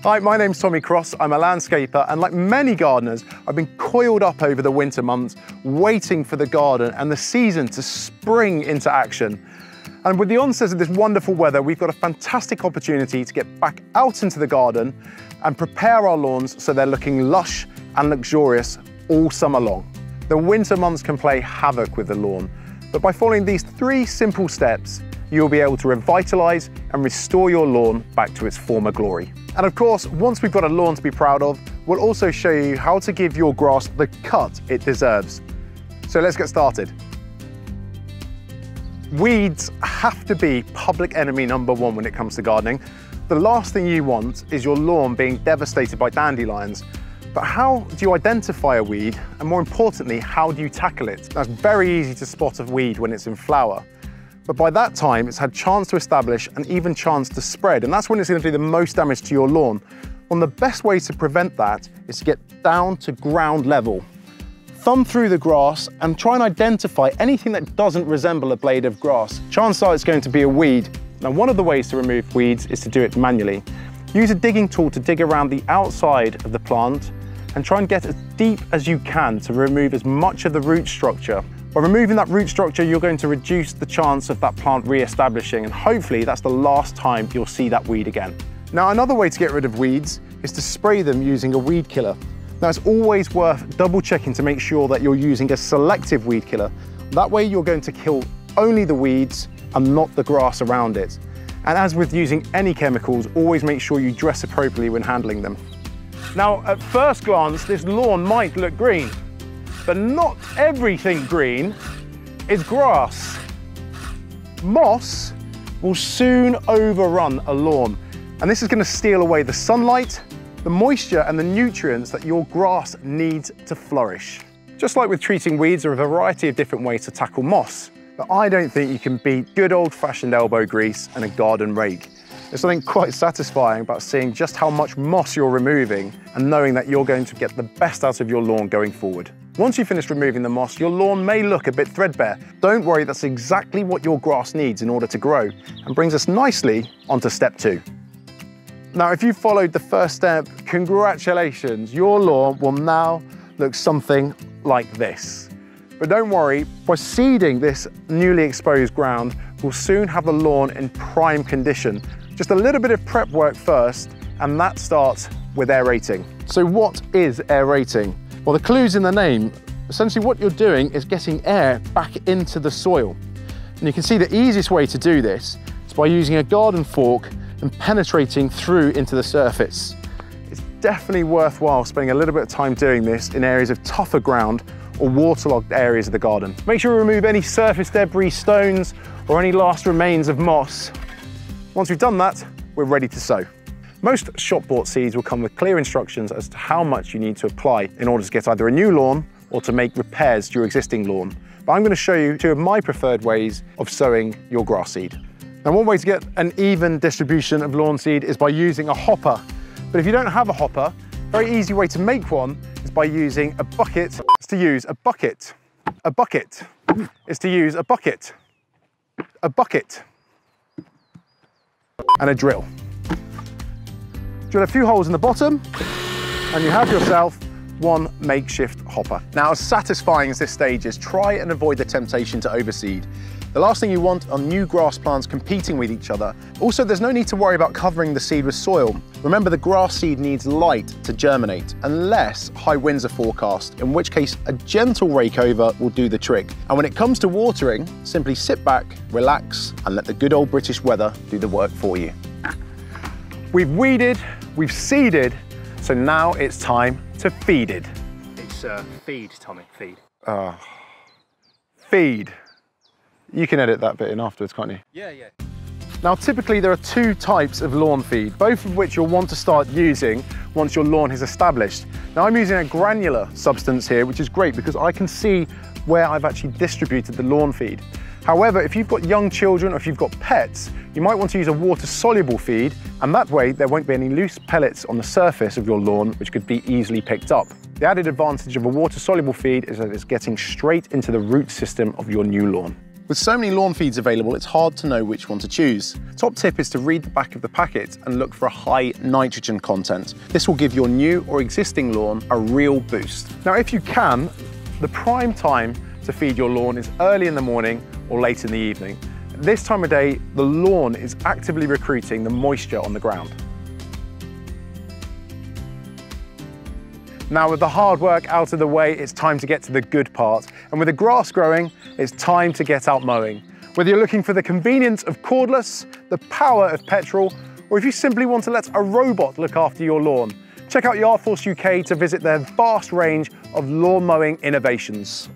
Hi, my name's Tommy Cross. I'm a landscaper, and like many gardeners, I've been coiled up over the winter months, waiting for the garden and the season to spring into action. And with the onset of this wonderful weather, we've got a fantastic opportunity to get back out into the garden and prepare our lawns so they're looking lush and luxurious all summer long. The winter months can play havoc with the lawn, but by following these 3 simple steps, you'll be able to revitalise and restore your lawn back to its former glory. And of course, once we've got a lawn to be proud of, we'll also show you how to give your grass the cut it deserves. So let's get started. Weeds have to be public enemy #1 when it comes to gardening. The last thing you want is your lawn being devastated by dandelions. But how do you identify a weed? And more importantly, how do you tackle it? Now, it's very easy to spot a weed when it's in flower. But by that time, it's had chance to establish and even chance to spread. And that's when it's going to do the most damage to your lawn. One of the best ways to prevent that is to get down to ground level. Thumb through the grass and try and identify anything that doesn't resemble a blade of grass. Chances are it's going to be a weed. Now, one of the ways to remove weeds is to do it manually. Use a digging tool to dig around the outside of the plant and try and get as deep as you can to remove as much of the root structure. By removing that root structure, you're going to reduce the chance of that plant re-establishing, and hopefully that's the last time you'll see that weed again. Now, another way to get rid of weeds is to spray them using a weed killer. Now, it's always worth double checking to make sure that you're using a selective weed killer. That way you're going to kill only the weeds and not the grass around it. And as with using any chemicals, always make sure you dress appropriately when handling them. Now, at first glance, this lawn might look green, but not everything green is grass. Moss will soon overrun a lawn, and this is going to steal away the sunlight, the moisture and the nutrients that your grass needs to flourish. Just like with treating weeds, there are a variety of different ways to tackle moss, but I don't think you can beat good old-fashioned elbow grease and a garden rake. There's something quite satisfying about seeing just how much moss you're removing and knowing that you're going to get the best out of your lawn going forward. Once you've finished removing the moss, your lawn may look a bit threadbare. Don't worry, that's exactly what your grass needs in order to grow, and brings us nicely onto step 2. Now, if you followed the first step, congratulations, your lawn will now look something like this. But don't worry, by seeding this newly exposed ground, we'll soon have the lawn in prime condition. Just a little bit of prep work first, and that starts with aerating. So what is aerating? Well, the clue's in the name. Essentially what you're doing is getting air back into the soil. And you can see the easiest way to do this is by using a garden fork and penetrating through into the surface. It's definitely worthwhile spending a little bit of time doing this in areas of tougher ground or waterlogged areas of the garden. Make sure you remove any surface debris, stones, or any last remains of moss. Once we've done that, we're ready to sow. Most shop-bought seeds will come with clear instructions as to how much you need to apply in order to get either a new lawn or to make repairs to your existing lawn. But I'm going to show you 2 of my preferred ways of sowing your grass seed. Now, one way to get an even distribution of lawn seed is by using a hopper. But if you don't have a hopper, a very easy way to make one is by using a bucket. It's to use a bucket. A bucket is to use a bucket. A bucket. And a drill. Drill a few holes in the bottom and you have yourself one makeshift hopper. Now, as satisfying as this stage is, try and avoid the temptation to overseed. The last thing you want are new grass plants competing with each other. Also, there's no need to worry about covering the seed with soil. Remember, the grass seed needs light to germinate, unless high winds are forecast, in which case a gentle rake over will do the trick. And when it comes to watering, simply sit back, relax, and let the good old British weather do the work for you. We've weeded, we've seeded, so now it's time to feeded. It's feed, Tommy, feed. Feed. You can edit that bit in afterwards, can't you? Yeah, yeah. Now, typically there are 2 types of lawn feed, both of which you'll want to start using once your lawn is established. Now, I'm using a granular substance here, which is great because I can see where I've actually distributed the lawn feed. However, if you've got young children or if you've got pets, you might want to use a water-soluble feed, and that way there won't be any loose pellets on the surface of your lawn, which could be easily picked up. The added advantage of a water-soluble feed is that it's getting straight into the root system of your new lawn. With so many lawn feeds available, it's hard to know which one to choose. Top tip is to read the back of the packet And look for a high nitrogen content. This will give your new or existing lawn a real boost. Now, if you can, the prime time to feed your lawn is early in the morning or late in the evening. This time of day, the lawn is actively recruiting the moisture on the ground. Now, with the hard work out of the way, it's time to get to the good part. And with the grass growing, it's time to get out mowing. Whether you're looking for the convenience of cordless, the power of petrol, or if you simply want to let a robot look after your lawn, check out Yard Force UK to visit their vast range of lawn mowing innovations.